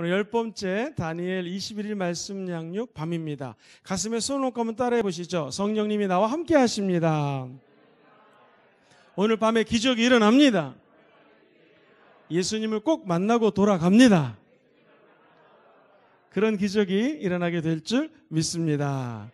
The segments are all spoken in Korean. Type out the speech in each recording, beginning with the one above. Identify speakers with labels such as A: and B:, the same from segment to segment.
A: 오늘 10번째 다니엘 21일 말씀 양육 밤입니다. 가슴에 손을 놓고 한번 따라해 보시죠. 성령님이 나와 함께 하십니다. 오늘 밤에 기적이 일어납니다. 예수님을 꼭 만나고 돌아갑니다. 그런 기적이 일어나게 될 줄 믿습니다.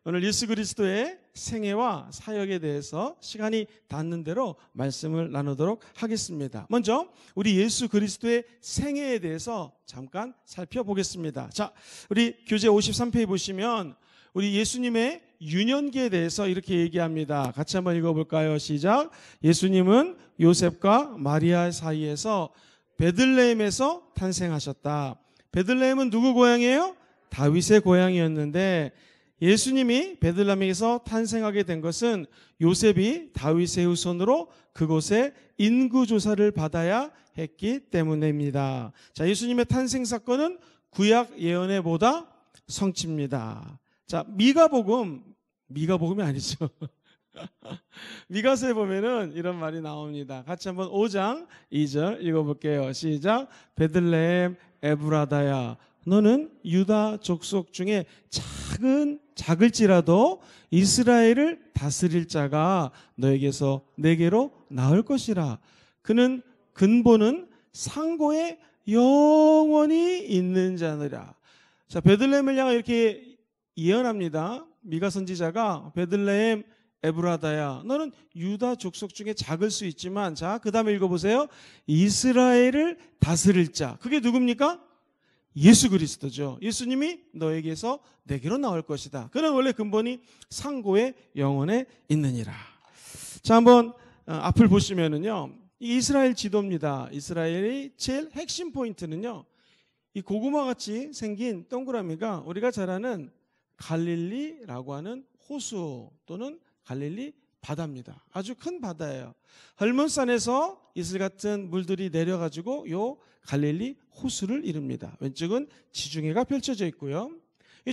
A: 오늘 예수 그리스도의 생애와 사역에 대해서 시간이 닿는 대로 말씀을 나누도록 하겠습니다. 먼저 우리 예수 그리스도의 생애에 대해서 잠깐 살펴보겠습니다. 자, 우리 교재 53페이지 보시면 우리 예수님의 유년기에 대해서 이렇게 얘기합니다. 같이 한번 읽어볼까요? 시작. 예수님은 요셉과 마리아 사이에서 베들레헴에서 탄생하셨다. 베들레헴은 누구 고향이에요? 다윗의 고향이었는데 예수님이 베들레헴에서 탄생하게 된 것은 요셉이 다윗의 후손으로 그곳에 인구조사를 받아야 했기 때문입니다. 자, 예수님의 탄생 사건은 구약 예언에 보다 성취입니다. 자, 미가복음이 아니죠. 미가서에 보면은 이런 말이 나옵니다. 같이 한번 5장 2절 읽어볼게요. 시작. 베들레헴 에브라다야, 너는 유다 족속 중에 작을지라도 이스라엘을 다스릴 자가 너에게서 내게로 나올 것이라. 그는 근본은 상고에 영원히 있는 자느라. 자, 베들레헴을 향해 이렇게 예언합니다. 미가 선지자가 베들레헴 에브라다야, 너는 유다 족속 중에 작을 수 있지만, 자, 그 다음에 읽어보세요. 이스라엘을 다스릴 자. 그게 누굽니까? 예수 그리스도죠. 예수님이 너에게서 내게로 나올 것이다. 그는 원래 근본이 상고의 영원에 있느니라. 자, 한번 앞을 보시면은요, 이 이스라엘 지도입니다. 이스라엘의 제일 핵심 포인트는요, 이 고구마같이 생긴 동그라미가 우리가 잘 아는 갈릴리라고 하는 호수 또는 갈릴리 바다입니다. 아주 큰 바다예요. 헐몬산에서 이슬 같은 물들이 내려가지고 요 갈릴리 호수를 이룹니다. 왼쪽은 지중해가 펼쳐져 있고요.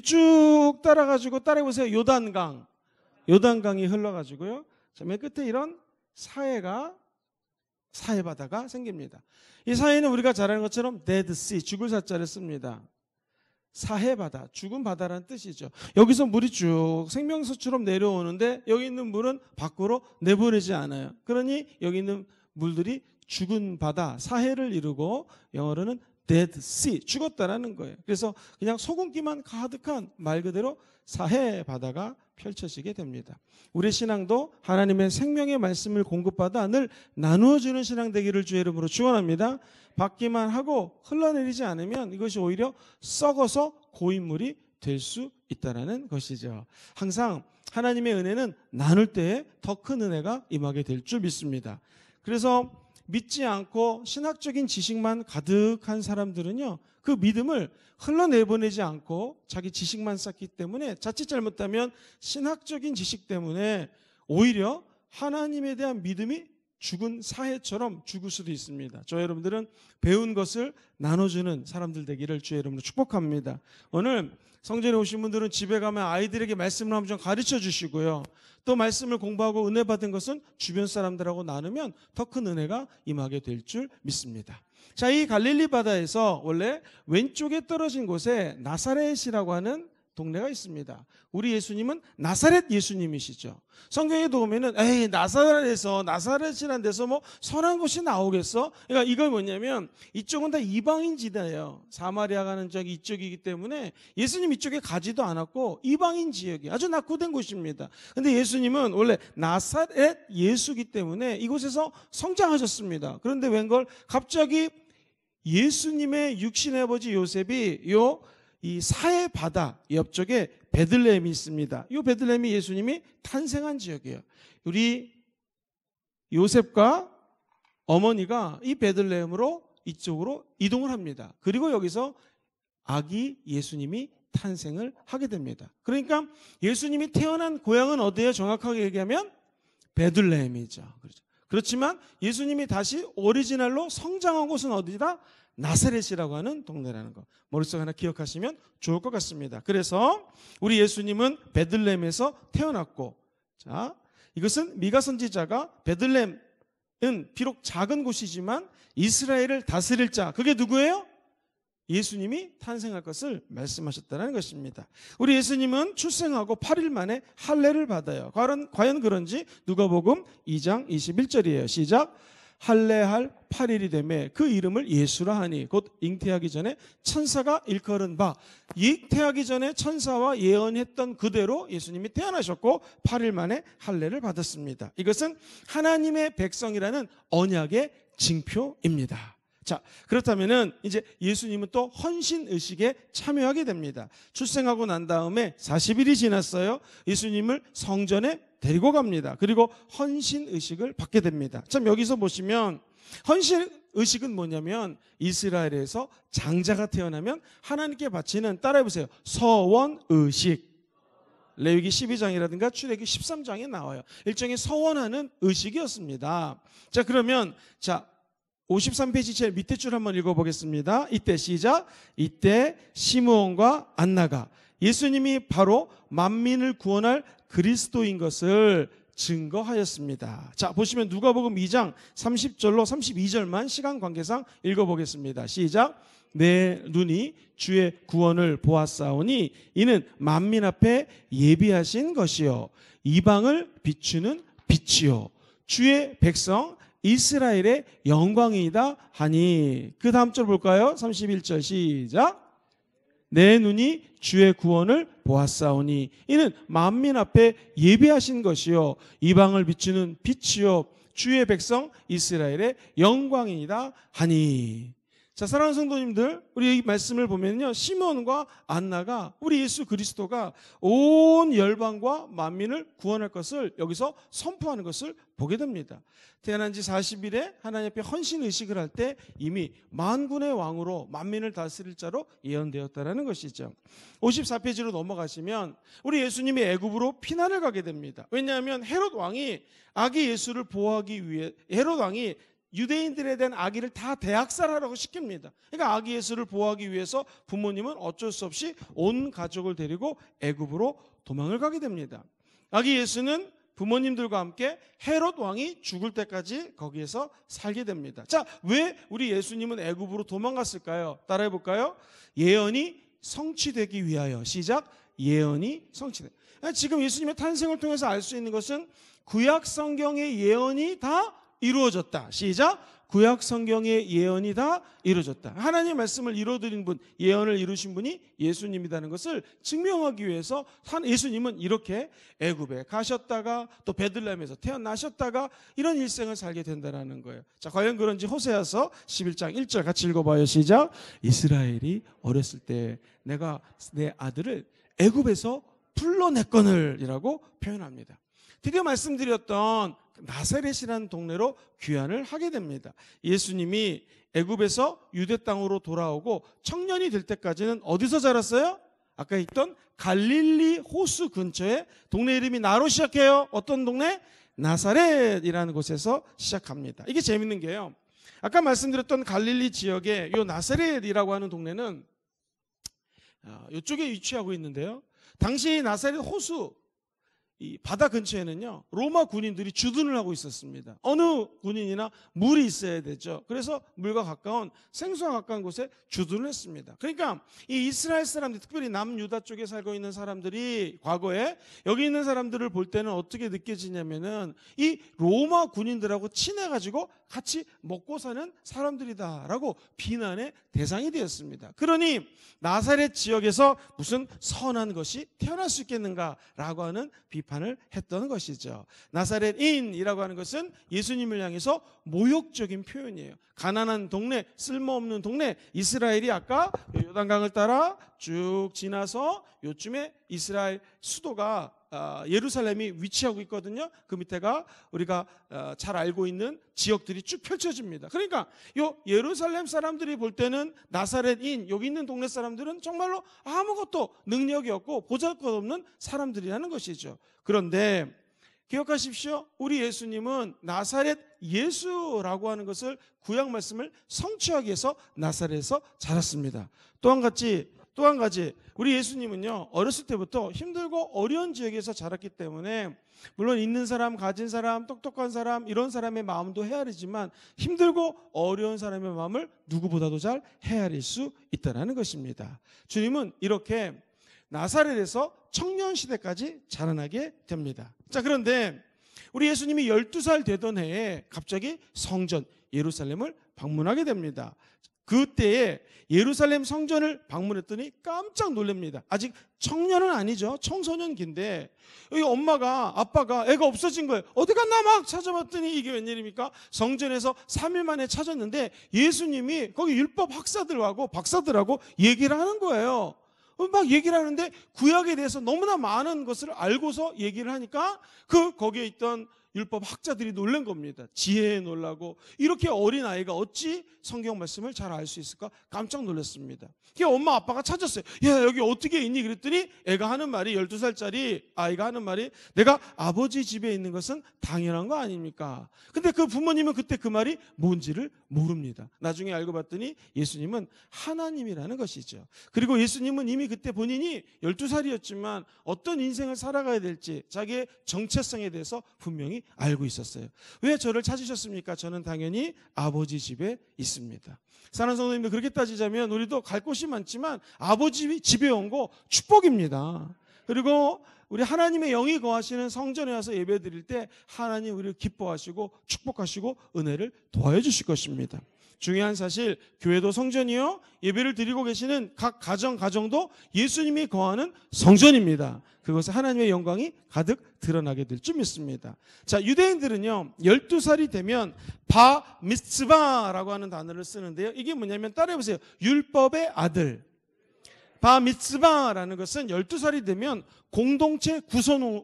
A: 쭉 따라가지고 따라해보세요. 요단강이 흘러가지고요. 맨 끝에 이런 사해바다가 생깁니다. 이 사해는 우리가 잘 아는 것처럼 데드씨, 죽을 사자를 씁니다. 사해바다, 죽은 바다라는 뜻이죠. 여기서 물이 쭉 생명수처럼 내려오는데 여기 있는 물은 밖으로 내보내지 않아요. 그러니 여기 있는 물들이 죽은 바다, 사해를 이루고 영어로는 dead sea, 죽었다라는 거예요. 그래서 그냥 소금기만 가득한 말 그대로 사해 바다가 펼쳐지게 됩니다. 우리 신앙도 하나님의 생명의 말씀을 공급받아 늘 나누어주는 신앙 되기를 주의 이름으로 축원합니다. 받기만 하고 흘러내리지 않으면 이것이 오히려 썩어서 고인물이 될 수 있다는 것이죠. 항상 하나님의 은혜는 나눌 때에 더 큰 은혜가 임하게 될 줄 믿습니다. 그래서 믿지 않고 신학적인 지식만 가득한 사람들은요, 그 믿음을 흘러내보내지 않고 자기 지식만 쌓기 때문에 자칫 잘못하면 신학적인 지식 때문에 오히려 하나님에 대한 믿음이 죽은 사해처럼 죽을 수도 있습니다. 저 여러분들은 배운 것을 나눠주는 사람들 되기를 주의 이름으로 축복합니다. 오늘 성전에 오신 분들은 집에 가면 아이들에게 말씀을 한번 좀 가르쳐 주시고요. 또 말씀을 공부하고 은혜 받은 것은 주변 사람들하고 나누면 더 큰 은혜가 임하게 될 줄 믿습니다. 자, 이 갈릴리 바다에서 원래 왼쪽에 떨어진 곳에 나사렛이라고 하는 동네가 있습니다. 우리 예수님은 나사렛 예수님이시죠. 성경에도 보면은 나사렛이라는 데서 뭐 선한 것이 나오겠어? 그러니까 이건 뭐냐면 이쪽은 다 이방인 지대예요. 사마리아 가는 쪽이 이쪽이기 때문에 예수님 이쪽에 가지도 않았고 이방인 지역이 아주 낙후된 곳입니다. 근데 예수님은 원래 나사렛 예수기 때문에 이곳에서 성장하셨습니다. 그런데 웬걸 갑자기 예수님의 육신의 아버지 요셉이 이 사해 바다 옆쪽에 베들레헴이 있습니다. 이 베들레헴이 예수님이 탄생한 지역이에요. 우리 요셉과 어머니가 이 베들레헴으로 이쪽으로 이동을 합니다. 그리고 여기서 아기 예수님이 탄생을 하게 됩니다. 그러니까 예수님이 태어난 고향은 어디예요? 정확하게 얘기하면 베들레헴이죠. 그렇지만 예수님이 다시 오리지널로 성장한 곳은 어디다? 나사렛이라고 하는 동네라는 거 머릿속에 하나 기억하시면 좋을 것 같습니다. 그래서 우리 예수님은 베들레헴에서 태어났고, 자, 이것은 미가 선지자가 베들레헴은 비록 작은 곳이지만 이스라엘을 다스릴 자, 그게 누구예요? 예수님이 탄생할 것을 말씀하셨다는 것입니다. 우리 예수님은 출생하고 8일 만에 할례를 받아요. 과연 그런지 누가복음 2장 21절이에요. 시작. 할례할 8일이 되매 그 이름을 예수라 하니 곧 잉태하기 전에 천사가 일컬은 바, 잉태하기 전에 천사와 예언했던 그대로 예수님이 태어나셨고 8일 만에 할례를 받았습니다. 이것은 하나님의 백성이라는 언약의 징표입니다. 자, 그렇다면은 이제 예수님은 또 헌신 의식에 참여하게 됩니다. 출생하고 난 다음에 40일이 지났어요. 예수님을 성전에 데리고 갑니다. 그리고 헌신 의식을 받게 됩니다. 참 여기서 보시면 헌신 의식은 뭐냐면 이스라엘에서 장자가 태어나면 하나님께 바치는, 따라해보세요, 서원 의식. 레위기 12장이라든가 출애굽기 13장에 나와요. 일종의 서원하는 의식이었습니다. 자, 그러면 53페이지 제일 밑에 줄 한번 읽어보겠습니다. 이때 시작. 이때 시므온과 안나가 예수님이 바로 만민을 구원할 그리스도인 것을 증거하였습니다. 자, 보시면 누가복음 2장 30절로 32절만 시간 관계상 읽어보겠습니다. 시작. 내 눈이 주의 구원을 보았사오니 이는 만민 앞에 예비하신 것이요 이방을 비추는 빛이요 주의 백성 이스라엘의 영광이다 하니. 그 다음 절 볼까요? 31절 시작. 내 눈이 주의 구원을 보았사오니 이는 만민 앞에 예비하신 것이요 이방을 비추는 빛이요 주의 백성 이스라엘의 영광이다 하니. 자, 사랑하는 성도님들, 우리 이 말씀을 보면요, 시몬과 안나가 우리 예수 그리스도가 온 열방과 만민을 구원할 것을 여기서 선포하는 것을 보게 됩니다. 태어난 지 40일에 하나님 앞에 헌신 의식을 할 때 이미 만군의 왕으로 만민을 다스릴 자로 예언되었다는 것이죠. 54페이지로 넘어가시면 우리 예수님이 애굽으로 피난을 가게 됩니다. 왜냐하면 헤롯 왕이 아기 예수를 보호하기 위해, 헤롯 왕이 유대인들에 대한 아기를 다 대학살하라고 시킵니다. 그러니까 아기 예수를 보호하기 위해서 부모님은 어쩔 수 없이 온 가족을 데리고 애굽으로 도망을 가게 됩니다. 아기 예수는 부모님들과 함께 헤롯 왕이 죽을 때까지 거기에서 살게 됩니다. 자, 왜 우리 예수님은 애굽으로 도망갔을까요? 따라해 볼까요? 예언이 성취되기 위하여. 시작. 예언이 성취되기. 지금 예수님의 탄생을 통해서 알 수 있는 것은 구약 성경의 예언이 다 이루어졌다. 시작. 구약 성경의 예언이 다 이루어졌다. 하나님의 말씀을 이루어드린 분, 예언을 이루신 분이 예수님이라는 것을 증명하기 위해서 예수님은 이렇게 애굽에 가셨다가 또 베들레헴에서 태어나셨다가 이런 일생을 살게 된다는 거예요. 자, 과연 그런지 호세아서 11장 1절 같이 읽어봐요. 시작. 이스라엘이 어렸을 때 내가 내 아들을 애굽에서 불러냈거늘 이라고 표현합니다. 드디어 말씀드렸던 나사렛이라는 동네로 귀환을 하게 됩니다. 예수님이 애굽에서 유대 땅으로 돌아오고 청년이 될 때까지는 어디서 자랐어요? 아까 있던 갈릴리 호수 근처에, 동네 이름이 나로 시작해요. 어떤 동네? 나사렛이라는 곳에서 시작합니다. 이게 재밌는 게요, 아까 말씀드렸던 갈릴리 지역의 요 나사렛이라고 하는 동네는 이쪽에 위치하고 있는데요, 당시 나사렛 호수 이 바다 근처에는요 로마 군인들이 주둔을 하고 있었습니다. 어느 군인이나 물이 있어야 되죠. 그래서 물과 가까운, 생수와 가까운 곳에 주둔을 했습니다. 그러니까 이 이스라엘 사람들, 특별히 남유다 쪽에 살고 있는 사람들이 과거에 여기 있는 사람들을 볼 때는 어떻게 느껴지냐면은 이 로마 군인들하고 친해가지고 같이 먹고 사는 사람들이다라고 비난의 대상이 되었습니다. 그러니 나사렛 지역에서 무슨 선한 것이 태어날 수 있겠는가라고 하는 비판을 했던 것이죠. 나사렛인이라고 하는 것은 예수님을 향해서 모욕적인 표현이에요. 가난한 동네, 쓸모없는 동네. 이스라엘이 아까 요단강을 따라 쭉 지나서 요쯤에 이스라엘 수도가 예루살렘이 위치하고 있거든요. 그 밑에가 우리가 잘 알고 있는 지역들이 쭉 펼쳐집니다. 그러니까 요 예루살렘 사람들이 볼 때는 나사렛인, 여기 있는 동네 사람들은 정말로 아무것도 능력이 없고 보잘것없는 사람들이라는 것이죠. 그런데 기억하십시오. 우리 예수님은 나사렛 예수라고 하는 것을 구약 말씀을 성취하기 위해서 나사렛에서 자랐습니다. 또 한 가지 우리 예수님은요 어렸을 때부터 힘들고 어려운 지역에서 자랐기 때문에 물론 있는 사람, 가진 사람, 똑똑한 사람, 이런 사람의 마음도 헤아리지만 힘들고 어려운 사람의 마음을 누구보다도 잘 헤아릴 수 있다는 것입니다. 주님은 이렇게 나사렛에서 청년 시대까지 자라나게 됩니다. 자, 그런데 우리 예수님이 12살 되던 해에 갑자기 성전 예루살렘을 방문하게 됩니다. 그때에 예루살렘 성전을 방문했더니 깜짝 놀랍니다. 아직 청년은 아니죠. 청소년기인데 여기 엄마가, 아빠가 애가 없어진 거예요. 어디 갔나 막 찾아봤더니 이게 웬일입니까? 성전에서 3일 만에 찾았는데 예수님이 거기 율법 학사들하고 박사들하고 얘기를 하는 거예요. 막 얘기를 하는데 구약에 대해서 너무나 많은 것을 알고서 얘기를 하니까 거기에 있던 율법 학자들이 놀란 겁니다. 지혜에 놀라고 이렇게 어린 아이가 어찌 성경 말씀을 잘 알 수 있을까? 깜짝 놀랐습니다. 엄마 아빠가 찾았어요. 야, 여기 어떻게 있니? 그랬더니 애가 하는 말이, 12살짜리 아이가 하는 말이, 내가 아버지 집에 있는 것은 당연한 거 아닙니까? 근데 그 부모님은 그때 그 말이 뭔지를 모릅니다. 나중에 알고 봤더니 예수님은 하나님이라는 것이죠. 그리고 예수님은 이미 그때 본인이 12살이었지만 어떤 인생을 살아가야 될지 자기의 정체성에 대해서 분명히 알고 있었어요. 왜 저를 찾으셨습니까? 저는 당연히 아버지 집에 있습니다. 사랑하는 성도님들, 그렇게 따지자면 우리도 갈 곳이 많지만 아버지 집에 온 거 축복입니다. 그리고 우리 하나님의 영이 거하시는 성전에 와서 예배 드릴 때 하나님 우리를 기뻐하시고 축복하시고 은혜를 더해 주실 것입니다. 중요한 사실, 교회도 성전이요, 예배를 드리고 계시는 각 가정도 예수님이 거하는 성전입니다. 그것에 하나님의 영광이 가득 드러나게 될 줄 믿습니다. 자, 유대인들은요 12살이 되면 바 미츠바라고 하는 단어를 쓰는데요, 이게 뭐냐면 따라해보세요. 율법의 아들. 바 미츠바라는 것은 12살이 되면 공동체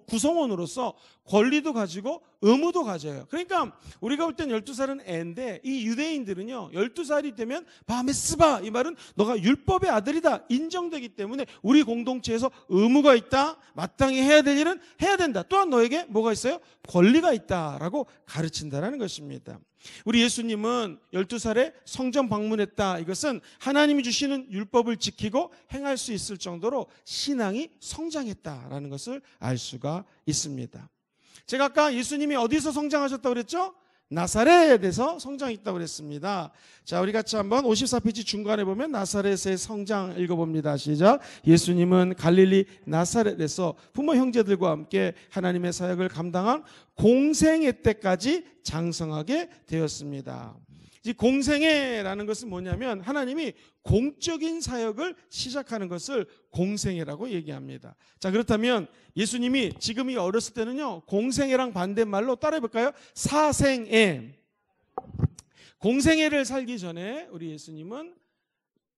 A: 구성원으로서 권리도 가지고 의무도 가져요. 그러니까 우리가 볼 땐 12살은 애인데 이 유대인들은요 12살이 되면 바 미츠바, 이 말은 너가 율법의 아들이다 인정되기 때문에 우리 공동체에서 의무가 있다, 마땅히 해야 될 일은 해야 된다, 또한 너에게 뭐가 있어요? 권리가 있다라고 가르친다라는 것입니다. 우리 예수님은 12살에 성전 방문했다. 이것은 하나님이 주시는 율법을 지키고 행할 수 있을 정도로 신앙이 성장했다라는 것을 알 수가 있습니다. 제가 아까 예수님이 어디서 성장하셨다고 그랬죠? 나사렛에서 성장했다고 그랬습니다. 자, 우리 같이 한번 54페이지 중간에 보면 나사렛의 성장 읽어봅니다. 시작. 예수님은 갈릴리 나사렛에서 부모 형제들과 함께 하나님의 사역을 감당한 공생애 때까지 장성하게 되었습니다. 이 공생애라는 것은 뭐냐면 하나님이 공적인 사역을 시작하는 것을 공생애라고 얘기합니다. 자, 그렇다면 예수님이 지금이 어렸을 때는요 공생애랑 반대말로 따라해볼까요? 사생애. 공생애를 살기 전에 우리 예수님은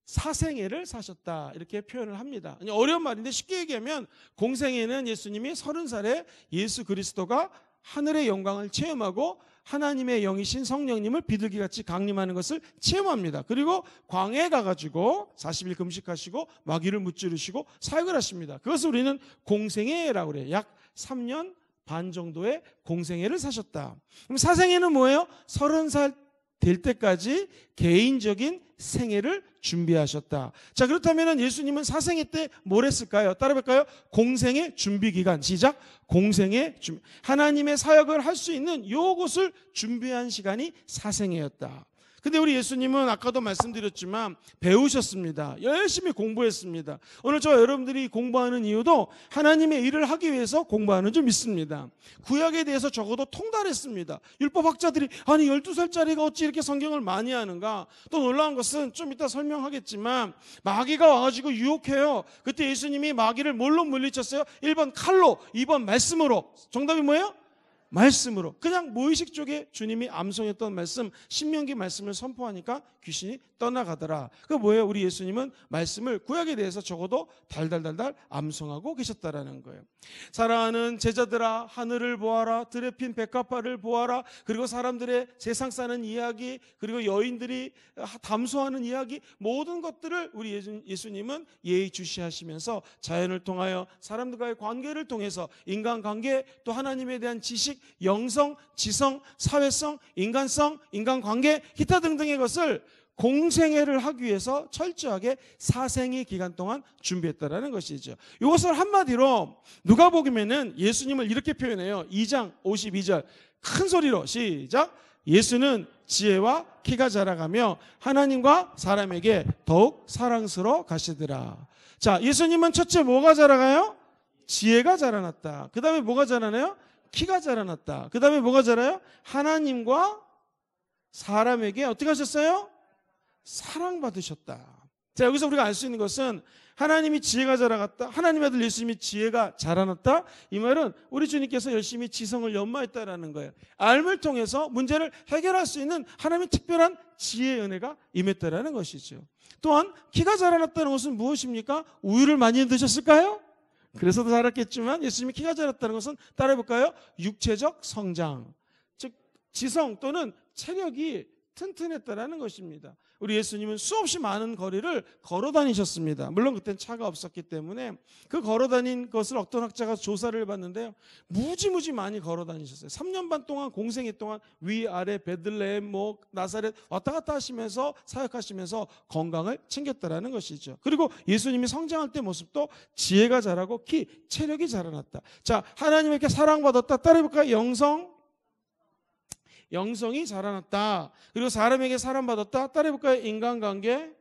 A: 사생애를 사셨다, 이렇게 표현을 합니다. 어려운 말인데 쉽게 얘기하면 공생애는 예수님이 30살에 예수 그리스도가 하늘의 영광을 체험하고 하나님의 영이신 성령님을 비둘기같이 강림하는 것을 체험합니다. 그리고 광야에 가가지고 40일 금식하시고 마귀를 무찌르시고 사역을 하십니다. 그것을 우리는 공생애라고 그래요. 약 3년 반 정도의 공생애를 사셨다. 그럼 사생애는 뭐예요? 30살 될 때까지 개인적인 생애를 준비하셨다. 자, 그렇다면 예수님은 사생애 때 뭘 했을까요? 따라볼까요? 공생애 준비기간. 시작. 공생애 준비. 하나님의 사역을 할 수 있는 이것을 준비한 시간이 사생애였다. 근데 우리 예수님은 아까도 말씀드렸지만 배우셨습니다. 열심히 공부했습니다. 오늘 저와 여러분들이 공부하는 이유도 하나님의 일을 하기 위해서 공부하는 줄 믿습니다. 구약에 대해서 적어도 통달했습니다. 율법학자들이 아니 12살짜리가 어찌 이렇게 성경을 많이 하는가. 또 놀라운 것은 좀 이따 설명하겠지만 마귀가 와가지고 유혹해요. 그때 예수님이 마귀를 뭘로 물리쳤어요? 1번 칼로, 2번 말씀으로. 정답이 뭐예요? 말씀으로. 그냥 무의식 쪽에 주님이 암송했던 말씀, 신명기 말씀을 선포하니까 귀신이 떠나가더라. 그게 뭐예요? 우리 예수님은 말씀을 구약에 대해서 적어도 달달달달 암송하고 계셨다라는 거예요. 사랑하는 제자들아, 하늘을 보아라, 들에 핀 백합화를 보아라. 그리고 사람들의 세상 사는 이야기, 그리고 여인들이 담소하는 이야기, 모든 것들을 우리 예수님은 예의주시하시면서 자연을 통하여 사람들과의 관계를 통해서 인간관계, 또 하나님에 대한 지식, 영성, 지성, 사회성, 인간성, 인간관계, 기타 등등의 것을 공생애를 하기 위해서 철저하게 사생의 기간 동안 준비했다라는 것이죠. 이것을 한마디로 누가복음에는 예수님을 이렇게 표현해요. 2장 52절 큰 소리로 시작. 예수는 지혜와 키가 자라가며 하나님과 사람에게 더욱 사랑스러워 가시더라. 자, 예수님은 첫째 뭐가 자라가요? 지혜가 자라났다. 그 다음에 뭐가 자라나요? 키가 자라났다. 그 다음에 뭐가 자라요? 하나님과 사람에게 어떻게 하셨어요? 사랑받으셨다. 자, 여기서 우리가 알 수 있는 것은 하나님이 지혜가 자라갔다. 하나님의 아들 예수님이 지혜가 자라났다. 이 말은 우리 주님께서 열심히 지성을 연마했다라는 거예요. 알을 통해서 문제를 해결할 수 있는 하나님의 특별한 지혜의 은혜가 임했다라는 것이죠. 또한 키가 자라났다는 것은 무엇입니까? 우유를 많이 드셨을까요? 그래서도 자랐겠지만 예수님이 키가 자랐다는 것은 따라해볼까요? 육체적 성장, 즉 지성 또는 체력이 튼튼했다라는 것입니다. 우리 예수님은 수없이 많은 거리를 걸어 다니셨습니다. 물론 그때는 차가 없었기 때문에 그 걸어 다닌 것을 어떤 학자가 조사를 해봤는데요, 무지무지 많이 걸어 다니셨어요. 3년 반 동안 공생애 동안 위아래 베들레헴 나사렛 왔다 갔다 하시면서 사역하시면서 건강을 챙겼다라는 것이죠. 그리고 예수님이 성장할 때 모습도 지혜가 자라고 키, 체력이 자라났다. 자, 하나님에게 사랑받았다. 따라해볼까요? 영성이 자라났다. 그리고 사람에게 사랑받았다. 따라해볼까요? 인간관계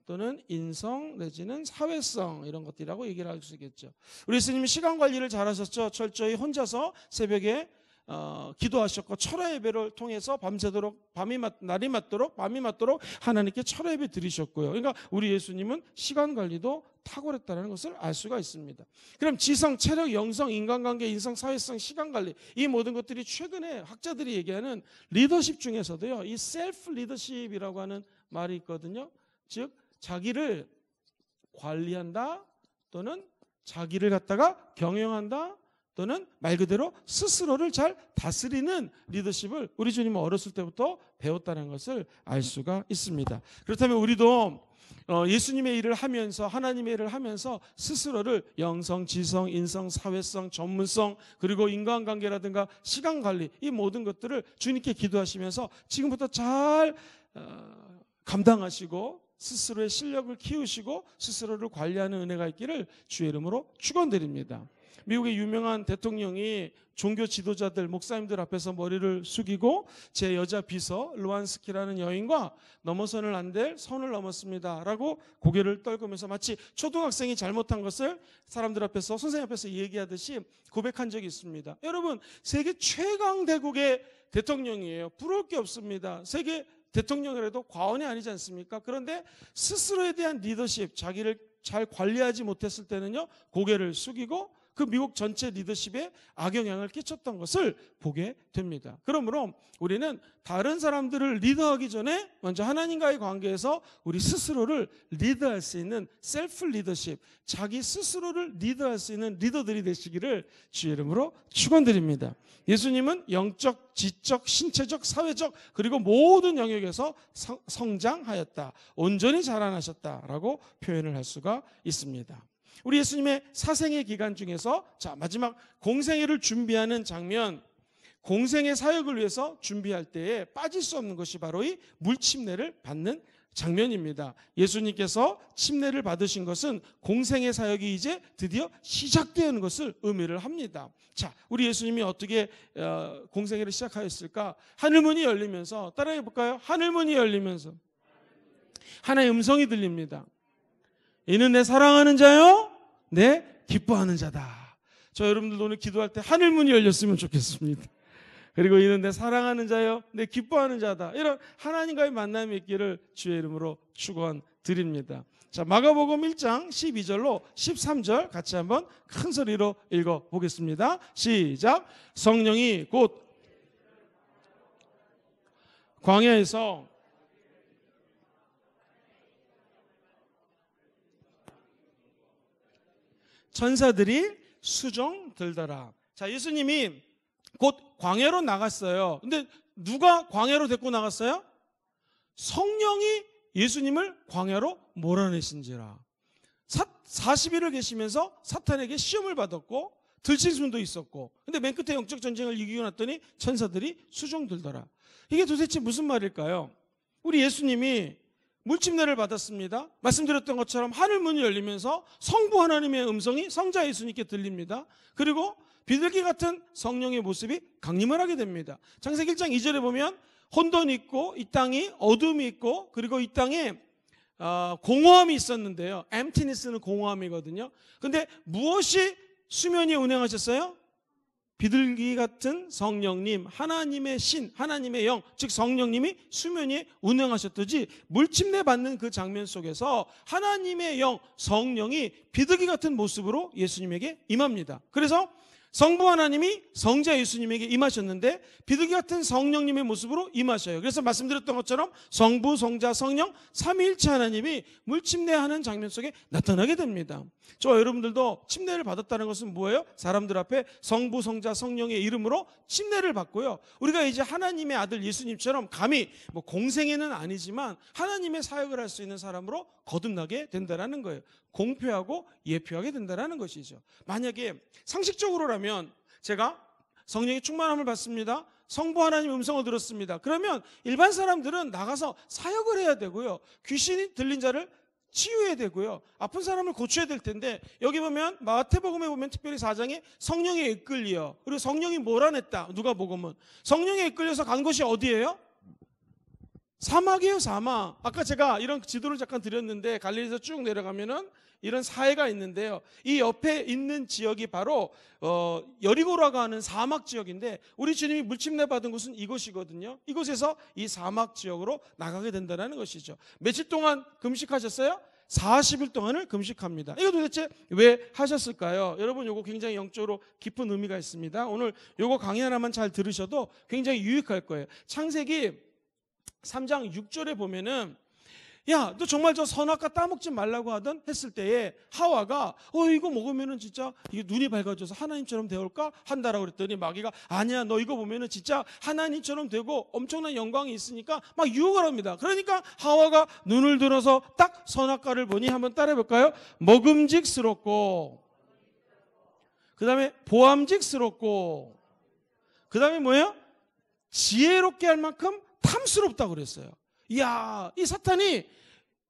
A: 또는 인성 내지는 사회성, 이런 것들이라고 얘기를 할 수 있겠죠. 우리 예수님이 시간 관리를 잘하셨죠. 철저히 혼자서 새벽에 기도하셨고 철야 예배를 통해서 밤새도록 날이 맞도록 밤이 맞도록 하나님께 철야 예배 드리셨고요. 그러니까 우리 예수님은 시간 관리도 탁월했다는 것을 알 수가 있습니다. 그럼 지성, 체력, 영성, 인간관계, 인성, 사회성, 시간 관리, 이 모든 것들이 최근에 학자들이 얘기하는 리더십 중에서도요, 이 셀프 리더십이라고 하는 말이 있거든요. 즉 자기를 관리한다 또는 자기를 갖다가 경영한다 또는 말 그대로 스스로를 잘 다스리는 리더십을 우리 주님은 어렸을 때부터 배웠다는 것을 알 수가 있습니다. 그렇다면 우리도 예수님의 일을 하면서 하나님의 일을 하면서 스스로를 영성, 지성, 인성, 사회성, 전문성 그리고 인간관계라든가 시간관리 이 모든 것들을 주님께 기도하시면서 지금부터 잘 감당하시고 스스로의 실력을 키우시고 스스로를 관리하는 은혜가 있기를 주의 이름으로 축원드립니다. 미국의 유명한 대통령이 종교 지도자들, 목사님들 앞에서 머리를 숙이고 제 여자 비서 루안스키라는 여인과 넘어서는 안 될 선을 넘었습니다 라고 고개를 떨구면서 마치 초등학생이 잘못한 것을 사람들 앞에서, 선생님 앞에서 얘기하듯이 고백한 적이 있습니다. 여러분, 세계 최강 대국의 대통령이에요. 부러울 게 없습니다. 세계 대통령이라도 과언이 아니지 않습니까? 그런데 스스로에 대한 리더십, 자기를 잘 관리하지 못했을 때는요, 고개를 숙이고 그 미국 전체 리더십에 악영향을 끼쳤던 것을 보게 됩니다. 그러므로 우리는 다른 사람들을 리더하기 전에 먼저 하나님과의 관계에서 우리 스스로를 리더할 수 있는 셀프 리더십, 자기 스스로를 리더할 수 있는 리더들이 되시기를 주의 이름으로 축원드립니다. 예수님은 영적, 지적, 신체적, 사회적 그리고 모든 영역에서 성장하였다, 온전히 자라나셨다라고 표현을 할 수가 있습니다. 우리 예수님의 사생애 기간 중에서 마지막 공생애를 준비하는 장면, 공생애 사역을 위해서 준비할 때에 빠질 수 없는 것이 바로 이 물침례를 받는 장면입니다. 예수님께서 침례를 받으신 것은 공생애 사역이 이제 드디어 시작되는 것을 의미를 합니다. 자, 우리 예수님이 어떻게 공생애를 시작하였을까? 하늘문이 열리면서, 따라해 볼까요? 하늘문이 열리면서 하나의 음성이 들립니다. 이는 내 사랑하는 자요, 내 기뻐하는 자다. 저 여러분들도 오늘 기도할 때 하늘문이 열렸으면 좋겠습니다. 그리고 이는 내 사랑하는 자요, 내 기뻐하는 자다. 이런 하나님과의 만남이 있기를 주의 이름으로 축원드립니다. 자, 마가복음 1장 12절로 13절 같이 한번 큰 소리로 읽어보겠습니다. 시작. 성령이 곧 광야에서 천사들이 수종 들더라. 자, 예수님이 곧 광야로 나갔어요. 근데 누가 광야로 데리고 나갔어요? 성령이 예수님을 광야로 몰아내신지라. 40일을 계시면서 사탄에게 시험을 받았고 들짐승도 있었고, 근데 맨 끝에 영적 전쟁을 이기고 났더니 천사들이 수종 들더라. 이게 도대체 무슨 말일까요? 우리 예수님이 물침례를 받았습니다. 말씀드렸던 것처럼 하늘 문이 열리면서 성부 하나님의 음성이 성자 예수님께 들립니다. 그리고 비둘기 같은 성령의 모습이 강림을 하게 됩니다. 창세기 1장 2절에 보면 혼돈이 있고 이 땅이 어둠이 있고 그리고 이 땅에 공허함이 있었는데요. emptiness는 공허함이거든요. 근데 무엇이 수면 위에 운행하셨어요? 비둘기 같은 성령님, 하나님의 신, 하나님의 영, 즉 성령님이 수면 위에 운행하셨듯이 물침례 받는 그 장면 속에서 하나님의 영, 성령이 비둘기 같은 모습으로 예수님에게 임합니다. 그래서 성부 하나님이 성자 예수님에게 임하셨는데 비둘기 같은 성령님의 모습으로 임하셔요. 그래서 말씀드렸던 것처럼 성부, 성자, 성령 삼위일체 하나님이 물침례하는 장면 속에 나타나게 됩니다. 저와 여러분들도 침례를 받았다는 것은 뭐예요? 사람들 앞에 성부, 성자, 성령의 이름으로 침례를 받고요. 우리가 이제 하나님의 아들 예수님처럼 감히 공생애는 아니지만 하나님의 사역을 할 수 있는 사람으로 거듭나게 된다는 거예요. 공표하고 예표하게 된다는 것이죠. 만약에 상식적으로라면 제가 성령의 충만함을 받습니다. 성부 하나님 음성을 들었습니다. 그러면 일반 사람들은 나가서 사역을 해야 되고요. 귀신이 들린 자를 치유해야 되고요. 아픈 사람을 고쳐야 될 텐데 여기 보면 마태복음에 보면 특별히 4장에 성령에 이끌려. 그리고 성령이 몰아냈다. 누가복음은 성령에 이끌려서 간 곳이 어디예요? 사막이에요. 사막. 아까 제가 이런 지도를 잠깐 드렸는데 갈릴리에서 쭉 내려가면은 이런 사해가 있는데요. 이 옆에 있는 지역이 바로 여리고라고 하는 사막 지역인데 우리 주님이 물침례 받은 곳은 이곳이거든요. 이곳에서 이 사막 지역으로 나가게 된다는 것이죠. 며칠 동안 금식하셨어요? 40일 동안을 금식합니다. 이거 도대체 왜 하셨을까요? 여러분 요거 굉장히 영적으로 깊은 의미가 있습니다. 오늘 요거 강의 하나만 잘 들으셔도 굉장히 유익할 거예요. 창세기 3장 6절에 보면은 야, 너 정말 저 선악과 따먹지 말라고 하던 했을 때에 하와가 이거 먹으면은 진짜 이게 눈이 밝아져서 하나님처럼 되올까 한다라고 그랬더니 마귀가 아니야, 너 이거 보면은 진짜 하나님처럼 되고 엄청난 영광이 있으니까 막 유혹을 합니다. 그러니까 하와가 눈을 들어서 딱 선악과를 보니 한번 따라해 볼까요? 먹음직스럽고 그 다음에 보암직스럽고 그 다음에 뭐예요? 지혜롭게 할 만큼 탐스럽다고 그랬어요. 이야, 이 사탄이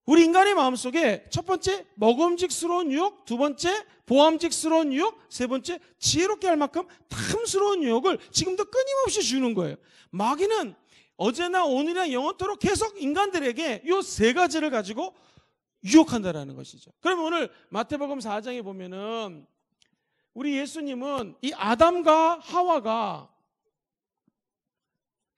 A: 우리 인간의 마음속에 첫 번째 먹음직스러운 유혹, 두 번째 보암직스러운 유혹, 세 번째 지혜롭게 할 만큼 탐스러운 유혹을 지금도 끊임없이 주는 거예요. 마귀는 어제나 오늘이나 영원토록 계속 인간들에게 이 세 가지를 가지고 유혹한다라는 것이죠. 그러면 오늘 마태복음 4장에 보면은 우리 예수님은 이 아담과 하와가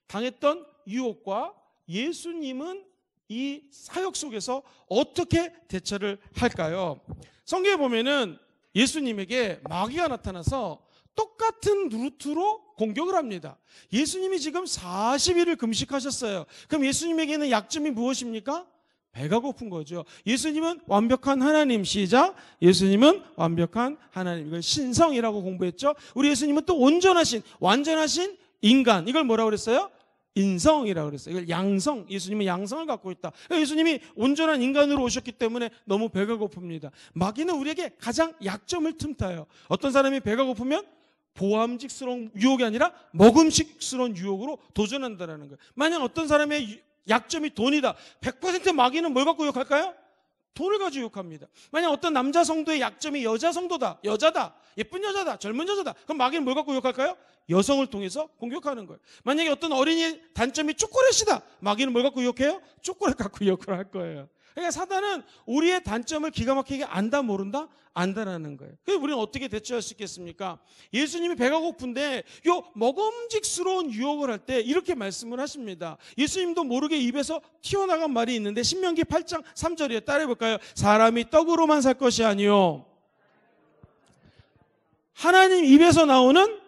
A: 당했던 유혹과 예수님은 이 사역 속에서 어떻게 대처를 할까요? 성경에 보면은 예수님에게 마귀가 나타나서 똑같은 루트로 공격을 합니다. 예수님이 지금 40일을 금식하셨어요. 그럼 예수님에게는 약점이 무엇입니까? 배가 고픈 거죠. 예수님은 완벽한 하나님. 시작. 예수님은 완벽한 하나님. 이걸 신성이라고 공부했죠. 우리 예수님은 또 온전하신, 완전하신 인간. 이걸 뭐라고 그랬어요? 인성이라고 그랬어요. 이걸 양성, 예수님은 양성을 갖고 있다. 예수님이 온전한 인간으로 오셨기 때문에 너무 배가 고픕니다. 마귀는 우리에게 가장 약점을 틈타요. 어떤 사람이 배가 고프면 보암직스러운 유혹이 아니라 먹음직스러운 유혹으로 도전한다는 거예요. 만약 어떤 사람의 약점이 돈이다. 100% 마귀는 뭘 갖고 유혹할까요? 돈을 가지고 유혹합니다. 만약 어떤 남자 성도의 약점이 여자 성도다, 여자다, 예쁜 여자다, 젊은 여자다. 그럼 마귀는 뭘 갖고 유혹할까요? 여성을 통해서 공격하는 거예요. 만약에 어떤 어린이의 단점이 초콜릿이다. 마귀는 뭘 갖고 유혹해요? 초콜릿 갖고 유혹을 할 거예요. 그러니까 사단은 우리의 단점을 기가 막히게 안다 모른다? 안다라는 거예요. 그래서 우리는 어떻게 대처할 수 있겠습니까? 예수님이 배가 고픈데 요 먹음직스러운 유혹을 할 때 이렇게 말씀을 하십니다. 예수님도 모르게 입에서 튀어나간 말이 있는데 신명기 8장 3절이에요. 따라해 볼까요? 사람이 떡으로만 살 것이 아니요 하나님 입에서 나오는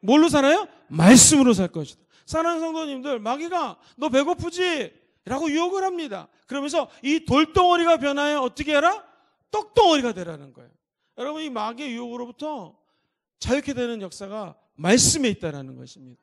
A: 뭘로 살아요? 말씀으로 살 것이다. 사랑하는 성도님들, 마귀가 너 배고프지? 라고 유혹을 합니다. 그러면서 이 돌덩어리가 변하여 어떻게 해라? 떡덩어리가 되라는 거예요. 여러분, 이 마귀의 유혹으로부터 자유케 되는 역사가 말씀에 있다는 것입니다.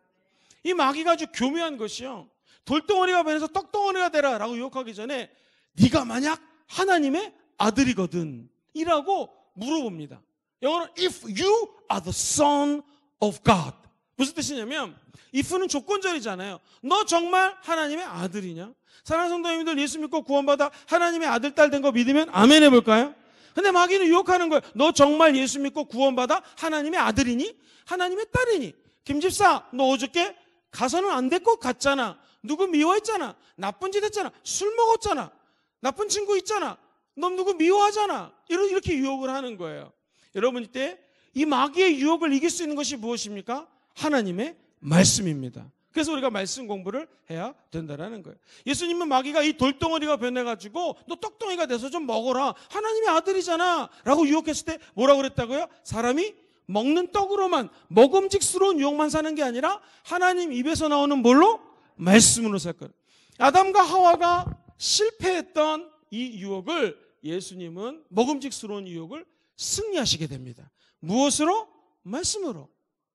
A: 이 마귀가 아주 교묘한 것이요. 돌덩어리가 변해서 떡덩어리가 되라 라고 유혹하기 전에 네가 만약 하나님의 아들이거든 이라고 물어봅니다. 영어로 if you are the son of God. 무슨 뜻이냐면 if는 조건절이잖아요. 너 정말 하나님의 아들이냐? 사랑하는 성도님들, 예수 믿고 구원받아 하나님의 아들, 딸 된 거 믿으면 아멘 해볼까요? 근데 마귀는 유혹하는 거예요. 너 정말 예수 믿고 구원받아 하나님의 아들이니? 하나님의 딸이니? 김집사, 너 어저께 가서는 안 될 것 같잖아. 누구 미워했잖아. 나쁜 짓 했잖아. 술 먹었잖아. 나쁜 친구 있잖아. 너 누구 미워하잖아. 이렇게 유혹을 하는 거예요. 여러분, 이때 이 마귀의 유혹을 이길 수 있는 것이 무엇입니까? 하나님의 말씀입니다. 그래서 우리가 말씀 공부를 해야 된다는 거예요. 예수님은 마귀가 이 돌덩어리가 변해가지고 너 떡덩이가 돼서 좀 먹어라. 하나님의 아들이잖아. 라고 유혹했을 때 뭐라고 그랬다고요? 사람이 먹는 떡으로만, 먹음직스러운 유혹만 사는 게 아니라 하나님 입에서 나오는 뭘로? 말씀으로 살 거예요. 아담과 하와가 실패했던 이 유혹을 예수님은 먹음직스러운 유혹을 승리하시게 됩니다. 무엇으로? 말씀으로.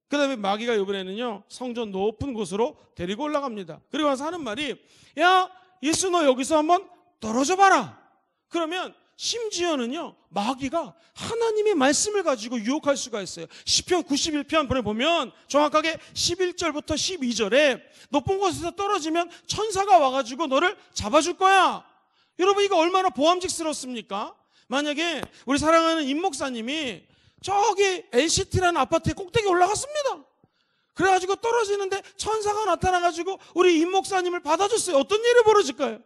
A: 그 다음에 마귀가 이번에는요, 성전 높은 곳으로 데리고 올라갑니다. 그리고 와서 하는 말이, 야, 예수 너 여기서 한번 떨어져 봐라. 그러면 심지어는요, 마귀가 하나님의 말씀을 가지고 유혹할 수가 있어요. 시편 91편을 보면 정확하게 11절부터 12절에 높은 곳에서 떨어지면 천사가 와가지고 너를 잡아줄 거야. 여러분, 이거 얼마나 보암직스럽습니까? 만약에 우리 사랑하는 임 목사님이 저기 NCT라는 아파트의 꼭대기에 올라갔습니다. 그래가지고 떨어지는데 천사가 나타나가지고 우리 임 목사님을 받아줬어요. 어떤 일이 벌어질까요?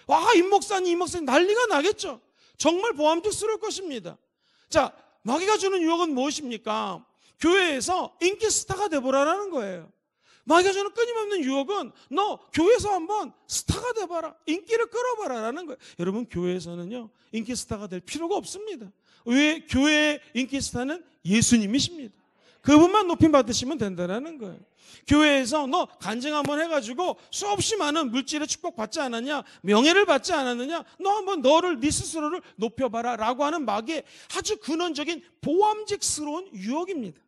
A: 와, 임 목사님 난리가 나겠죠. 정말 보암직스러울 것입니다. 자, 마귀가 주는 유혹은 무엇입니까? 교회에서 인기 스타가 돼보라는 거예요. 마귀가 주는 끊임없는 유혹은 너 교회에서 한번 스타가 돼봐라. 인기를 끌어봐라라는 거예요. 여러분, 교회에서는요, 인기 스타가 될 필요가 없습니다. 왜? 교회의 인기 스타는 예수님이십니다. 그분만 높임 받으시면 된다는 거예요. 교회에서 너 간증 한번 해가지고 수없이 많은 물질의 축복 받지 않았냐? 명예를 받지 않았느냐? 너 한번 네 스스로를 높여봐라 라고 하는 마귀의 아주 근원적인 보암직스러운 유혹입니다.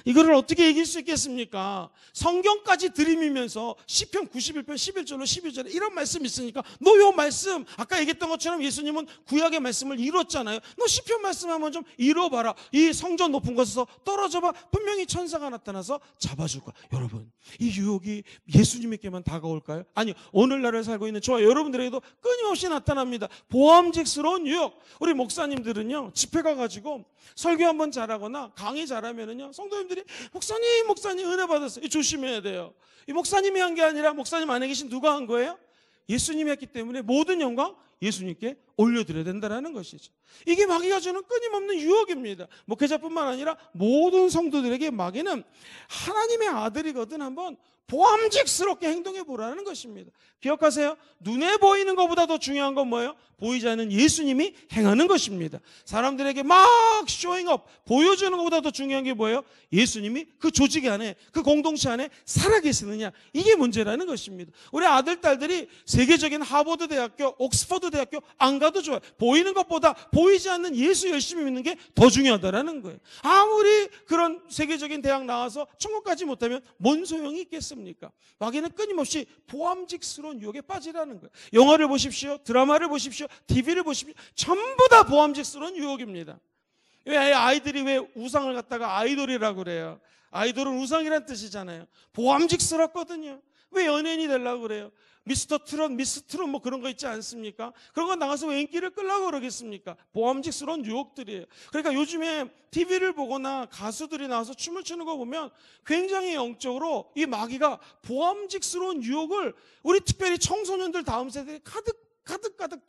A: 이거를 어떻게 이길 수 있겠습니까? 성경까지 들이밀면서 시편 91편 11절로 12절에 이런 말씀이 있으니까 너 요 말씀, 아까 얘기했던 것처럼 예수님은 구약의 말씀을 이뤘잖아요. 너 시편 말씀 한번 좀 이뤄봐라. 이 성전 높은 곳에서 떨어져봐. 분명히 천사가 나타나서 잡아줄 거야. 여러분, 이 유혹이 예수님에게만 다가올까요? 아니, 오늘날을 살고 있는 저와 여러분들에게도 끊임없이 나타납니다. 보암직스러운 유혹. 우리 목사님들은요, 집회 가가지고 설교 한번 잘하거나 강의 잘하면은요, 성도님들이 목사님 은혜 받았어요. 조심해야 돼요. 이 목사님이 한 게 아니라 목사님 안에 계신 누가 한 거예요? 예수님이 했기 때문에 모든 영광 예수님께 올려드려야 된다는 것이죠. 이게 마귀가 주는 끊임없는 유혹입니다. 목회자뿐만 아니라 모든 성도들에게 마귀는 하나님의 아들이거든 한번 보암직스럽게 행동해 보라는 것입니다. 기억하세요. 눈에 보이는 것보다 더 중요한 건 뭐예요? 보이지 않는 예수님이 행하는 것입니다. 사람들에게 막 쇼잉업 보여주는 것보다 더 중요한 게 뭐예요? 예수님이 그 조직 안에, 그 공동체 안에 살아계시느냐, 이게 문제라는 것입니다. 우리 아들, 딸들이 세계적인 하버드 대학교, 옥스퍼드 대학교 안 가도 좋아요. 보이는 것보다 보이지 않는 예수 열심히 믿는 게 더 중요하다는 거예요. 아무리 그런 세계적인 대학 나와서 천국 가지 못하면 뭔 소용이 있겠습니까? 마귀는 끊임없이 보암직스러운 유혹에 빠지라는 거예요. 영화를 보십시오. 드라마를 보십시오. TV를 보십시오. 전부 다 보암직스러운 유혹입니다. 왜 아이들이 왜 우상을 갖다가 아이돌이라고 그래요? 아이돌은 우상이란 뜻이잖아요. 보암직스럽거든요. 왜 연예인이 되려고 그래요? 미스터 트롯, 미스 트롯 뭐 그런 거 있지 않습니까? 그런 거 나가서 왜 인기를 끌려고 그러겠습니까? 보암직스러운 유혹들이에요. 그러니까 요즘에 TV를 보거나 가수들이 나와서 춤을 추는 거 보면 굉장히 영적으로 이 마귀가 보암직스러운 유혹을 우리 특별히 청소년들 다음 세대에 가득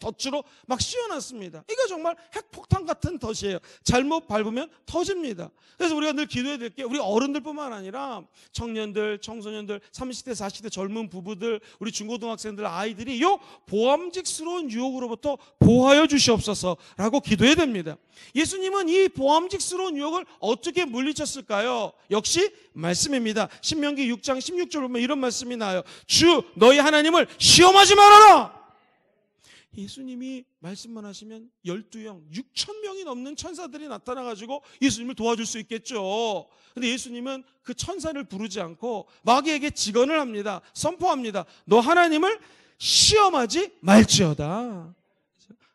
A: 덫으로 막 씌워놨습니다. 이거 정말 핵폭탄 같은 덫이에요. 잘못 밟으면 터집니다. 그래서 우리가 늘 기도해야 될 게 우리 어른들뿐만 아니라 청년들, 청소년들, 30대, 40대 젊은 부부들, 우리 중고등학생들 아이들이 이 보암직스러운 유혹으로부터 보호하여 주시옵소서라고 기도해야 됩니다. 예수님은 이 보암직스러운 유혹을 어떻게 물리쳤을까요? 역시 말씀입니다. 신명기 6장 16절 보면 이런 말씀이 나와요. 주 너희 하나님을 시험하지 말아라. 예수님이 말씀만 하시면 12영, 6,000명이 넘는 천사들이 나타나가지고 예수님을 도와줄 수 있겠죠. 근데 예수님은 그 천사를 부르지 않고 마귀에게 직언을 합니다. 선포합니다. 너 하나님을 시험하지 말지어다.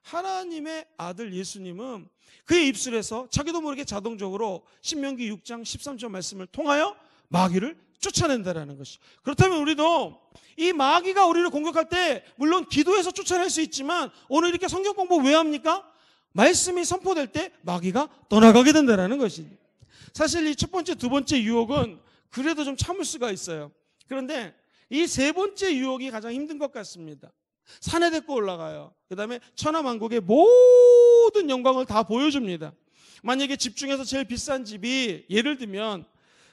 A: 하나님의 아들 예수님은 그의 입술에서 자기도 모르게 자동적으로 신명기 6장 13절 말씀을 통하여 마귀를 쫓아낸다라는 것이. 그렇다면 우리도 이 마귀가 우리를 공격할 때 물론 기도해서 쫓아낼 수 있지만 오늘 이렇게 성경 공부 왜 합니까? 말씀이 선포될 때 마귀가 떠나가게 된다는 것이. 사실 이 첫 번째, 두 번째 유혹은 그래도 좀 참을 수가 있어요. 그런데 이 세 번째 유혹이 가장 힘든 것 같습니다. 산에 데리고 올라가요. 그 다음에 천하만국의 모든 영광을 다 보여줍니다. 만약에 집 중에서 제일 비싼 집이 예를 들면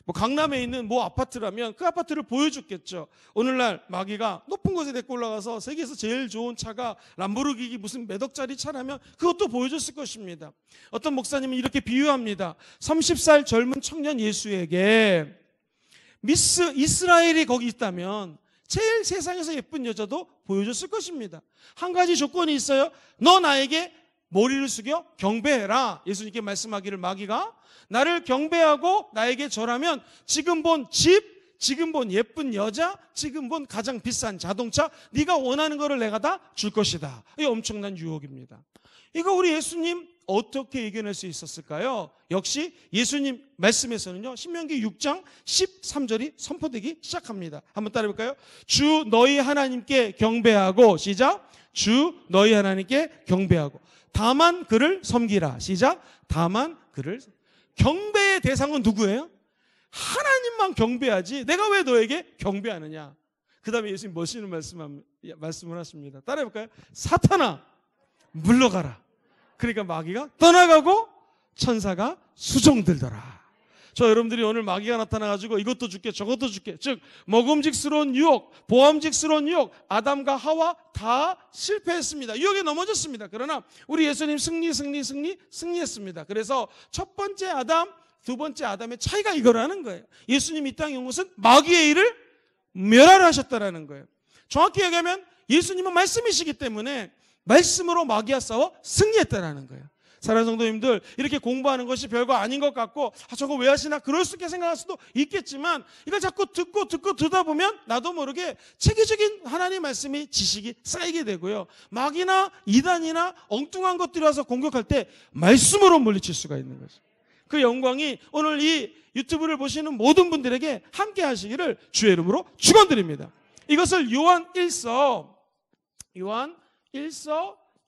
A: 뭐 강남에 있는 뭐 아파트라면 그 아파트를 보여줬겠죠. 오늘날 마귀가 높은 곳에 데리고 올라가서 세계에서 제일 좋은 차가 람보르기니 무슨 몇 억짜리 차라면 그것도 보여줬을 것입니다. 어떤 목사님은 이렇게 비유합니다. 30살 젊은 청년 예수에게 미스 이스라엘이 거기 있다면 제일 세상에서 예쁜 여자도 보여줬을 것입니다. 한 가지 조건이 있어요. 너 나에게 머리를 숙여 경배해라. 예수님께 말씀하기를 마귀가 나를 경배하고 나에게 절하면 지금 본 집, 지금 본 예쁜 여자, 지금 본 가장 비싼 자동차, 네가 원하는 거를 내가 다 줄 것이다. 이게 엄청난 유혹입니다. 이거 우리 예수님 어떻게 이겨낼 수 있었을까요? 역시 예수님 말씀에서는요, 신명기 6장 13절이 선포되기 시작합니다. 한번 따라해볼까요? 주 너희 하나님께 경배하고, 시작. 주 너희 하나님께 경배하고 다만 그를 섬기라. 시작. 다만 그를. 경배의 대상은 누구예요? 하나님만 경배하지 내가 왜 너에게 경배하느냐. 그 다음에 예수님 멋있는 말씀을 하십니다. 따라해볼까요? 사탄아 물러가라. 그러니까 마귀가 떠나가고 천사가 수종들더라. 저 여러분들이 오늘 마귀가 나타나가지고 이것도 줄게 저것도 줄게, 즉 먹음직스러운 유혹, 보암직스러운 유혹, 아담과 하와 다 실패했습니다. 유혹에 넘어졌습니다. 그러나 우리 예수님 승리했습니다. 그래서 첫 번째 아담, 두 번째 아담의 차이가 이거라는 거예요. 예수님 이 땅에 온 것은 마귀의 일을 멸하려 하셨다라는 거예요. 정확히 얘기하면 예수님은 말씀이시기 때문에 말씀으로 마귀와 싸워 승리했다라는 거예요. 사랑하는 성도님들, 이렇게 공부하는 것이 별거 아닌 것 같고 저거 왜 하시나 그럴 수 있게 생각할 수도 있겠지만 이걸 자꾸 듣고 듣다 보면 나도 모르게 체계적인 하나님의 말씀이 지식이 쌓이게 되고요, 마귀나 이단이나 엉뚱한 것들이 와서 공격할 때 말씀으로 물리칠 수가 있는 거죠. 그 영광이 오늘 이 유튜브를 보시는 모든 분들에게 함께 하시기를 주의 이름으로 축원드립니다. 이것을 요한 1서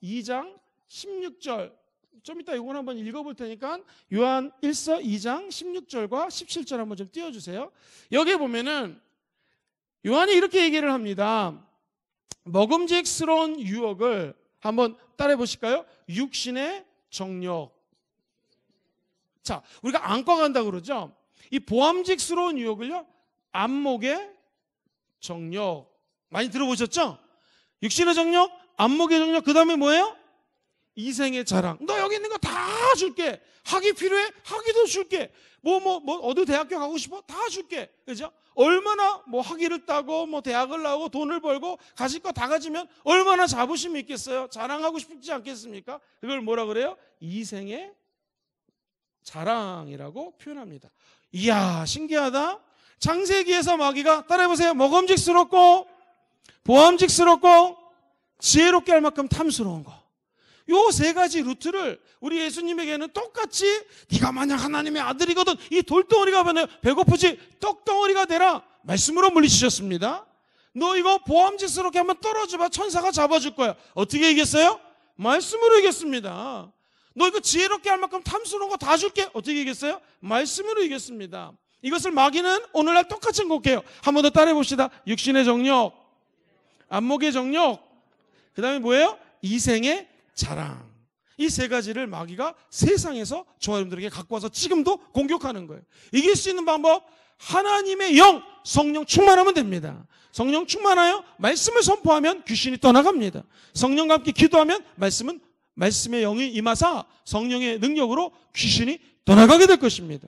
A: 2장 16절, 좀 이따 이건 한번 읽어볼 테니까 요한 1서 2장 16절과 17절 한번 좀 띄워주세요. 여기 보면은 요한이 이렇게 얘기를 합니다. 먹음직스러운 유혹을 한번 따라해 보실까요? 육신의 정욕. 자, 우리가 안과 간다고 그러죠. 이 보암직스러운 유혹을요, 안목의 정욕. 많이 들어보셨죠? 육신의 정욕, 안목의 정욕, 그 다음에 뭐예요? 이생의 자랑. 너 여기 있는 거 다 줄게. 학위 필요해? 학위도 줄게. 어디 대학교 가고 싶어? 다 줄게. 그죠? 얼마나 학위를 따고 대학을 나오고 돈을 벌고 가질 거 다 가지면 얼마나 자부심이 있겠어요? 자랑하고 싶지 않겠습니까? 그걸 뭐라 그래요? 이생의 자랑이라고 표현합니다. 이야, 신기하다. 창세기에서 마귀가, 따라해보세요. 먹음직스럽고 보암직스럽고 지혜롭게 할 만큼 탐스러운 거. 요 세 가지 루트를 우리 예수님에게는 똑같이 네가 만약 하나님의 아들이거든 이 돌덩어리가 배고프지 떡덩어리가 되라 말씀으로 물리치셨습니다. 너 이거 보암직스럽게 한번 떨어져봐. 천사가 잡아줄 거야. 어떻게 이겼어요? 말씀으로 이겼습니다. 너 이거 지혜롭게 할 만큼 탐스러운 거 다 줄게. 어떻게 이겼어요? 말씀으로 이겼습니다. 이것을 마귀는 오늘날 똑같이 공격해요. 한 번 더 따라해 봅시다. 육신의 정욕, 안목의 정욕, 그 다음에 뭐예요? 이생의 자랑. 이 세 가지를 마귀가 세상에서 저와 여러분들에게 갖고 와서 지금도 공격하는 거예요. 이길 수 있는 방법, 하나님의 영, 성령 충만하면 됩니다. 성령 충만하여 말씀을 선포하면 귀신이 떠나갑니다. 성령과 함께 기도하면 말씀의 영이 임하사 성령의 능력으로 귀신이 떠나가게 될 것입니다.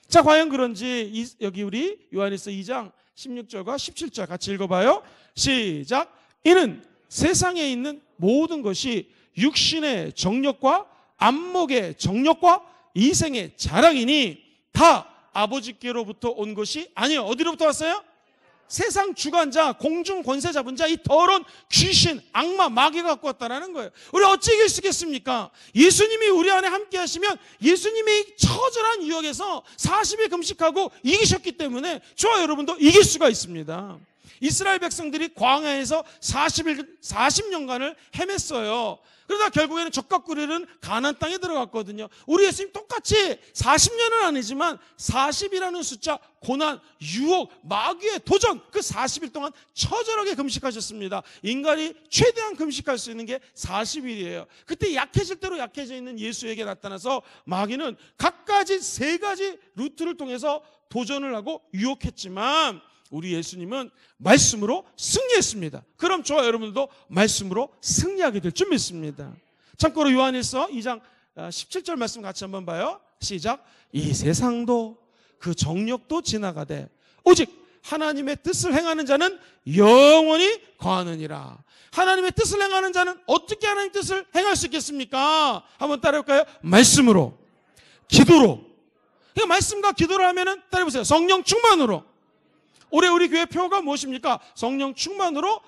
A: 자, 과연 그런지 여기 우리 요한일서 2장 16절과 17절 같이 읽어봐요. 시작. 이는 세상에 있는 모든 것이 육신의 정욕과 안목의 정욕과 이생의 자랑이니 다 아버지께로부터 온 것이 아니에요. 어디로부터 왔어요? 세상 주관자, 공중 권세 잡은 자, 이 더러운 귀신, 악마, 마귀가 갖고 왔다는 거예요. 우리 어찌 이길 수 있겠습니까? 예수님이 우리 안에 함께 하시면 예수님이 처절한 유혹에서 40일 금식하고 이기셨기 때문에 저와 여러분도 이길 수가 있습니다. 이스라엘 백성들이 광야에서 40년간을 헤맸어요. 그러다 결국에는 젖과 꿀이는 가나안 땅에 들어갔거든요. 우리 예수님 똑같이 40년은 아니지만 40이라는 숫자, 고난, 유혹, 마귀의 도전, 그 40일 동안 처절하게 금식하셨습니다. 인간이 최대한 금식할 수 있는 게 40일이에요. 그때 약해질 대로 약해져 있는 예수에게 나타나서 마귀는 각가지 3가지 루트를 통해서 도전을 하고 유혹했지만 우리 예수님은 말씀으로 승리했습니다. 그럼 저와 여러분들도 말씀으로 승리하게 될 줄 믿습니다. 참고로 요한일서 2장 17절 말씀 같이 한번 봐요. 시작. 이 세상도 그 정욕도 지나가되 오직 하나님의 뜻을 행하는 자는 영원히 거하느니라. 하나님의 뜻을 행하는 자는 어떻게 하나님의 뜻을 행할 수 있겠습니까? 한번 따라해볼까요? 말씀으로, 기도로. 그러니까 말씀과 기도를 하면은 따라해보세요. 성령 충만으로. 올해 우리 교회 표가 무엇입니까? 성령 충만으로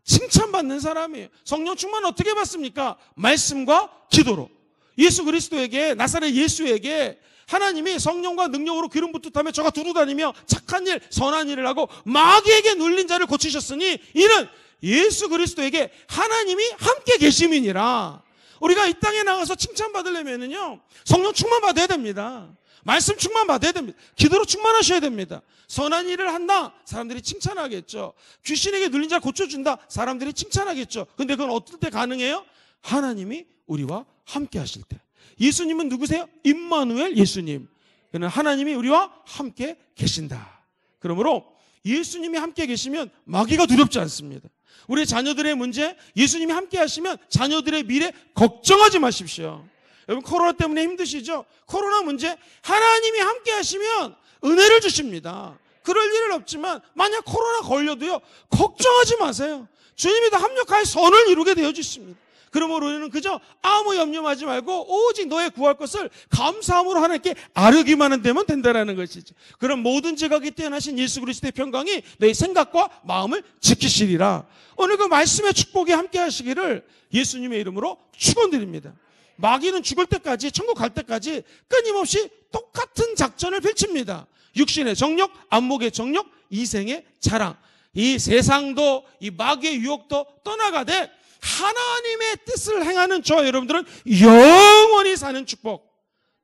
A: 칭찬받는 사람이에요. 성령 충만 어떻게 받습니까? 말씀과 기도로. 예수 그리스도에게, 나사렛 예수에게 하나님이 성령과 능력으로 기름 붓듯하며 저가 두루다니며 착한 일, 선한 일을 하고 마귀에게 눌린 자를 고치셨으니 이는 예수 그리스도에게 하나님이 함께 계심이니라. 우리가 이 땅에 나가서 칭찬받으려면요 성령 충만 받아야 됩니다. 말씀 충만 받아야 됩니다. 기도로 충만하셔야 됩니다. 선한 일을 한다, 사람들이 칭찬하겠죠. 귀신에게 눌린 자를 고쳐준다, 사람들이 칭찬하겠죠. 근데 그건 어떨 때 가능해요? 하나님이 우리와 함께 하실 때. 예수님은 누구세요? 임마누엘 예수님. 그는 하나님이 우리와 함께 계신다. 그러므로 예수님이 함께 계시면 마귀가 두렵지 않습니다. 우리 자녀들의 문제, 예수님이 함께 하시면 자녀들의 미래 걱정하지 마십시오. 여러분 코로나 때문에 힘드시죠? 코로나 문제, 하나님이 함께 하시면 은혜를 주십니다. 그럴 일은 없지만 만약 코로나 걸려도요 걱정하지 마세요. 주님이 다 합력하여 선을 이루게 되어 주십니다. 그러므로 우리는 그저 아무 염려하지 말고 오직 너의 구할 것을 감사함으로 하나님께 아뢰기만 하면 된다는 것이죠. 그럼 모든 지각이 뛰어나신 예수 그리스도의 평강이 너의 생각과 마음을 지키시리라. 오늘 그 말씀의 축복이 함께 하시기를 예수님의 이름으로 축원드립니다. 마귀는 죽을 때까지, 천국 갈 때까지 끊임없이 똑같은 작전을 펼칩니다. 육신의 정욕, 안목의 정욕, 이생의 자랑. 이 세상도 이 마귀의 유혹도 떠나가되 하나님의 뜻을 행하는 저와 여러분들은 영원히 사는 축복,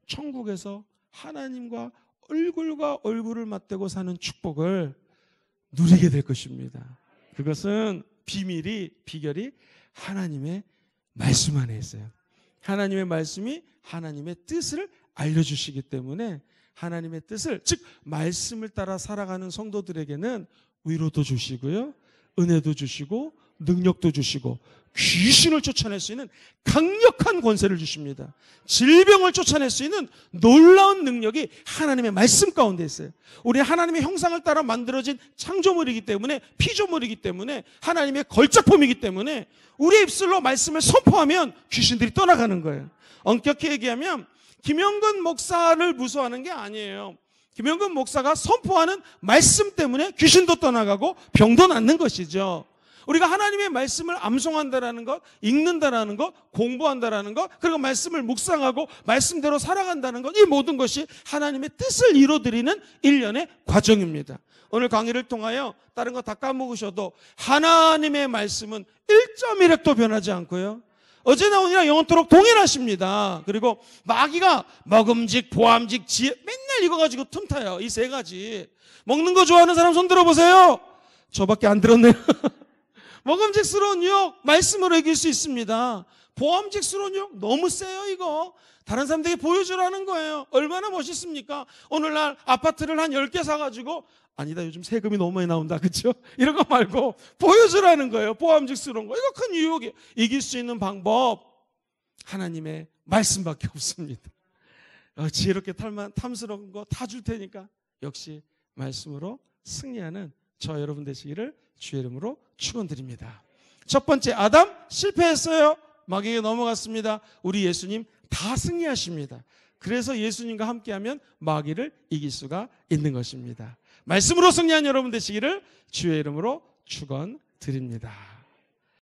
A: 천국에서 하나님과 얼굴과 얼굴을 맞대고 사는 축복을 누리게 될 것입니다. 그것은 비결이 하나님의 말씀 안에 있어요. 하나님의 말씀이 하나님의 뜻을 알려주시기 때문에 하나님의 뜻을, 즉 말씀을 따라 살아가는 성도들에게는 위로도 주시고요, 은혜도 주시고 능력도 주시고 귀신을 쫓아낼 수 있는 강력한 권세를 주십니다. 질병을 쫓아낼 수 있는 놀라운 능력이 하나님의 말씀 가운데 있어요. 우리 하나님의 형상을 따라 만들어진 창조물이기 때문에, 피조물이기 때문에, 하나님의 걸작품이기 때문에 우리 입술로 말씀을 선포하면 귀신들이 떠나가는 거예요. 엄격히 얘기하면 김영근 목사를 무서워하는 게 아니에요. 김영근 목사가 선포하는 말씀 때문에 귀신도 떠나가고 병도 낫는 것이죠. 우리가 하나님의 말씀을 암송한다라는 것, 읽는다라는 것, 공부한다라는 것, 그리고 말씀을 묵상하고 말씀대로 살아간다는 것, 이 모든 것이 하나님의 뜻을 이루어드리는 일련의 과정입니다. 오늘 강의를 통하여 다른 거 다 까먹으셔도 하나님의 말씀은 1.1획도 변하지 않고요, 어제나 오늘이나 영원토록 동일하십니다. 그리고 마귀가 먹음직, 보암직, 지혜 맨날 이거 가지고 틈타요. 이 3가지. 먹는 거 좋아하는 사람 손 들어보세요. 저밖에 안 들었네요. 먹음직스러운 유혹 말씀으로 이길 수 있습니다. 보암직스러운 유혹 너무 세요. 이거 다른 사람들에게 보여주라는 거예요. 얼마나 멋있습니까? 오늘날 아파트를 한 10개 사가지고, 아니다 요즘 세금이 너무 많이 나온다, 그렇죠? 이런 거 말고 보여주라는 거예요. 보암직스러운 거. 이거 큰 유혹이에요. 이길 수 있는 방법 하나님의 말씀밖에 없습니다. 지혜롭게 탐스러운 거 다 줄 테니까 역시 말씀으로 승리하는 저 여러분 되시기를 주의 이름으로 축원드립니다. 첫 번째, 아담 실패했어요. 마귀에게 넘어갔습니다. 우리 예수님 다 승리하십니다. 그래서 예수님과 함께하면 마귀를 이길 수가 있는 것입니다. 말씀으로 승리한 여러분 되시기를 주의 이름으로 축원드립니다.